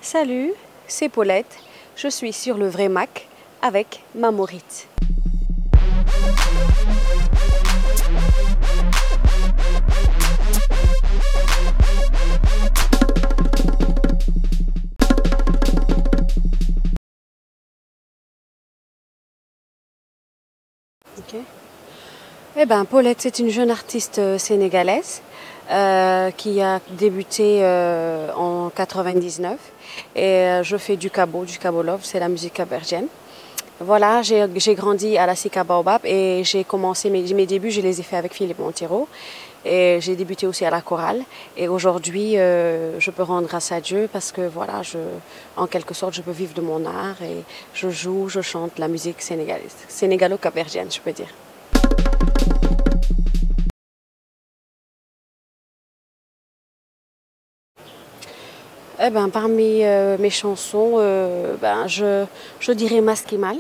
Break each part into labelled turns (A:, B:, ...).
A: Salut, c'est Paulette. Je suis sur le vrai Mac avec ma Maurite. Ok. Eh ben, Paulette, c'est une jeune artiste sénégalaise qui a débuté en 99 et je fais du Love, c'est la musique capverdienne. Voilà, j'ai grandi à la Sika Baobab et j'ai commencé mes débuts, je les ai fait avec Philippe Montero et j'ai débuté aussi à la chorale. Et aujourd'hui, je peux rendre grâce à Dieu parce que voilà, en quelque sorte, je peux vivre de mon art et je chante la musique sénégalaise, sénégalo-capverdienne, je peux dire. Eh ben, parmi mes chansons, je dirais Maskimal.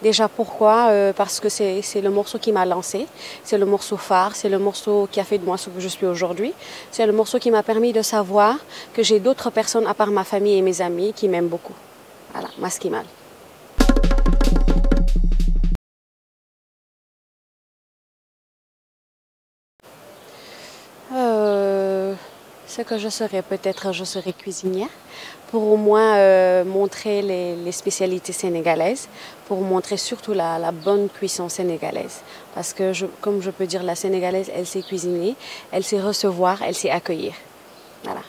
A: Déjà pourquoi? Parce que c'est le morceau qui m'a lancé, c'est le morceau phare, c'est le morceau qui a fait de moi ce que je suis aujourd'hui. C'est le morceau qui m'a permis de savoir que j'ai d'autres personnes à part ma famille et mes amis qui m'aiment beaucoup. Voilà, Maskimal. Euh, Ce que je serais, peut-être je serais cuisinière pour au moins montrer les spécialités sénégalaises, pour montrer surtout la bonne cuisson sénégalaise. Parce que, comme je peux dire, la sénégalaise, elle sait cuisiner, elle sait recevoir, elle sait accueillir. Voilà.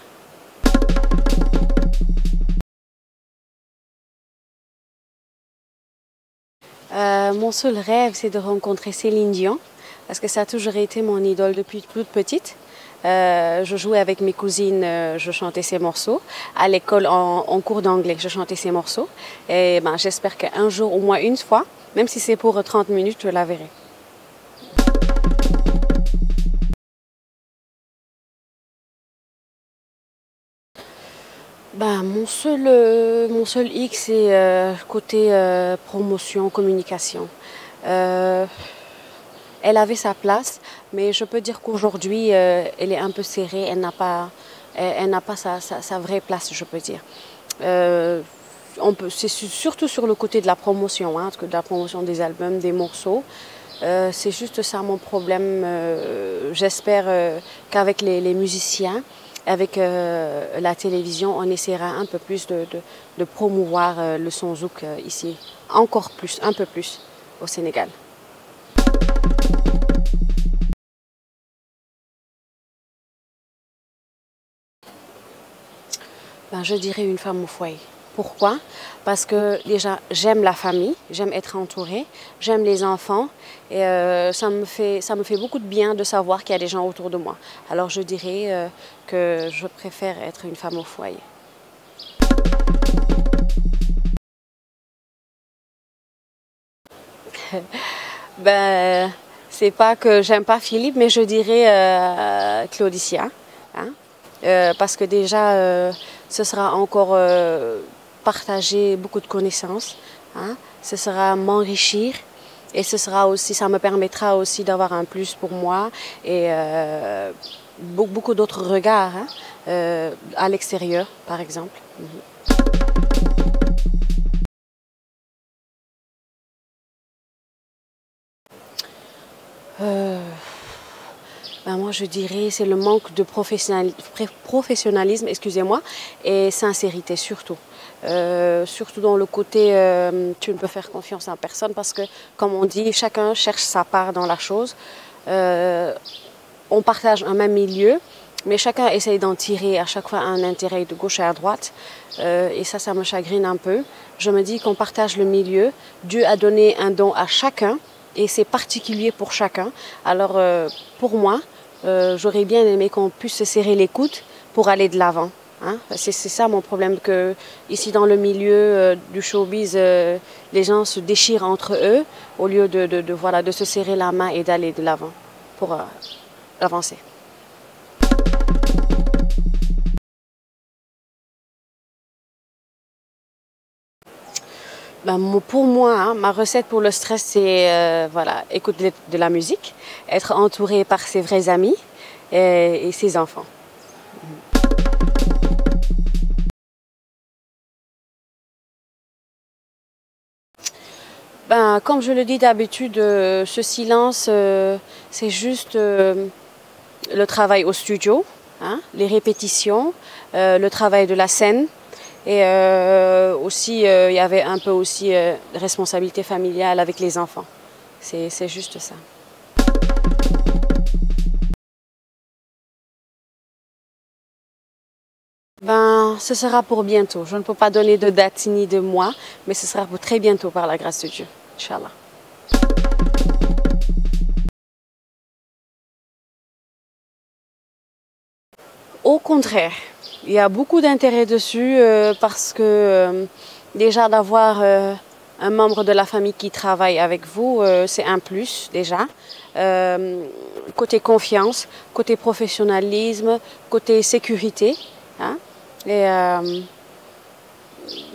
A: Mon seul rêve, c'est de rencontrer Céline Dion, parce que ça a toujours été mon idole depuis toute petite. Je jouais avec mes cousines, je chantais ses morceaux. À l'école, en cours d'anglais, je chantais ses morceaux. Et ben, j'espère qu'un jour, au moins une fois, même si c'est pour 30 minutes, je la verrai. Ben, mon seul hic, c'est côté promotion, communication. Euh, Elle avait sa place, mais je peux dire qu'aujourd'hui, elle est un peu serrée, elle n'a pas sa vraie place, je peux dire. Euh, c'est surtout sur le côté de la promotion, hein, de la promotion des albums, des morceaux. C'est juste ça mon problème. J'espère qu'avec les musiciens, avec la télévision, on essaiera un peu plus de promouvoir le son zouk ici, encore plus, un peu plus au Sénégal. Ben, je dirais une femme au foyer. Pourquoi? Parce que déjà, j'aime la famille, j'aime être entourée, j'aime les enfants et ça me fait beaucoup de bien de savoir qu'il y a des gens autour de moi. Alors je dirais que je préfère être une femme au foyer. Ben, c'est pas que j'aime pas Philippe, mais je dirais Claudicia. Hein. Parce que déjà, ce sera encore partager beaucoup de connaissances. Hein. Ce sera m'enrichir et ce sera aussi, ça me permettra aussi d'avoir un plus pour moi et beaucoup d'autres regards hein, à l'extérieur, par exemple. Euh, Ben moi, je dirais c'est le manque de professionnalisme, excusez-moi, et sincérité surtout. Surtout dans le côté, tu ne peux faire confiance en personne parce que, comme on dit, chacun cherche sa part dans la chose. Euh, on partage un même milieu, mais chacun essaye d'en tirer à chaque fois un intérêt de gauche à droite. Et ça me chagrine un peu. Je me dis qu'on partage le milieu. Dieu a donné un don à chacun et c'est particulier pour chacun. Alors, pour moi, j'aurais bien aimé qu'on puisse se serrer les coudes pour aller de l'avant. Hein. C'est ça mon problème, que ici dans le milieu du showbiz, les gens se déchirent entre eux au lieu voilà, de se serrer la main et d'aller de l'avant pour avancer. Ben, pour moi, hein, ma recette pour le stress, c'est voilà, écouter de la musique, être entouré par ses vrais amis et ses enfants. Ben, comme je le dis d'habitude, ce silence, c'est juste le travail au studio, hein, les répétitions, le travail de la scène. Et aussi, il y avait un peu aussi responsabilité familiale avec les enfants. C'est juste ça. Ben, ce sera pour bientôt. Je ne peux pas donner de date ni de mois, mais ce sera pour très bientôt par la grâce de Dieu. Inch'Allah. Au contraire, il y a beaucoup d'intérêt dessus parce que déjà d'avoir un membre de la famille qui travaille avec vous, c'est un plus déjà. Côté confiance, côté professionnalisme, côté sécurité. Hein, et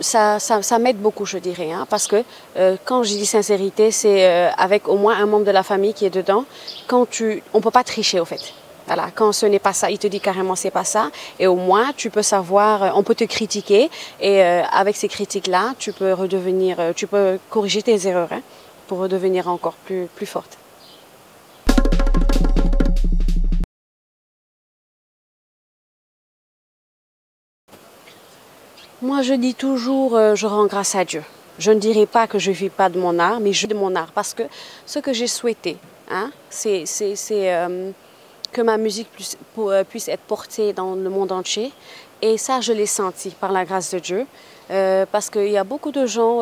A: ça m'aide beaucoup, je dirais, hein, parce que quand je dis sincérité, c'est avec au moins un membre de la famille qui est dedans. On ne peut pas tricher, au fait. Voilà, quand ce n'est pas ça, il te dit carrément c'est pas ça. Et au moins, tu peux savoir, on peut te critiquer. Et avec ces critiques-là, tu peux redevenir, tu peux corriger tes erreurs hein, pour redevenir encore plus forte. Moi, je dis toujours, je rends grâce à Dieu. Je ne dirai pas que je ne vis pas de mon art, mais je vis de mon art. Parce que ce que j'ai souhaité, hein, c'est que ma musique puisse être portée dans le monde entier. Et ça, je l'ai senti par la grâce de Dieu. Parce qu'il y a beaucoup de gens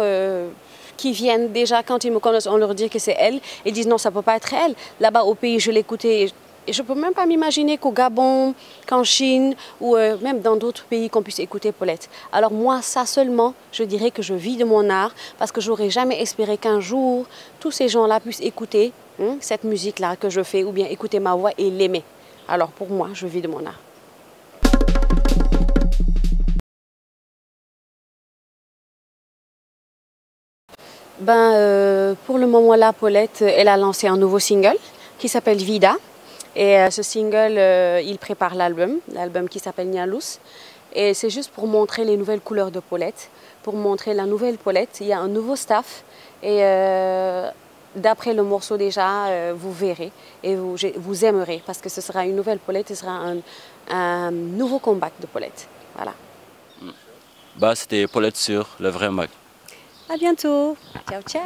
A: qui viennent déjà, quand ils me connaissent, on leur dit que c'est elle. Ils disent non, ça ne peut pas être elle. Là-bas au pays, je l'écoutais. Et je ne peux même pas m'imaginer qu'au Gabon, qu'en Chine ou même dans d'autres pays qu'on puisse écouter Paulette. Alors moi, ça seulement, je dirais que je vis de mon art parce que j'aurais jamais espéré qu'un jour, tous ces gens-là puissent écouter cette musique-là que je fais ou bien écouter ma voix et l'aimer. Alors pour moi, je vis de mon art. Ben, pour le moment là, Paulette, elle a lancé un nouveau single qui s'appelle Vida. Et ce single, il prépare l'album qui s'appelle Nialous. Et c'est juste pour montrer les nouvelles couleurs de Paulette, pour montrer la nouvelle Paulette. Il y a un nouveau staff et d'après le morceau déjà, vous verrez et vous aimerez parce que ce sera une nouvelle Paulette, ce sera un nouveau comeback de Paulette. Voilà.
B: Bah, c'était Paulette sur Le Vrai Mag.
A: À bientôt. Ciao, ciao.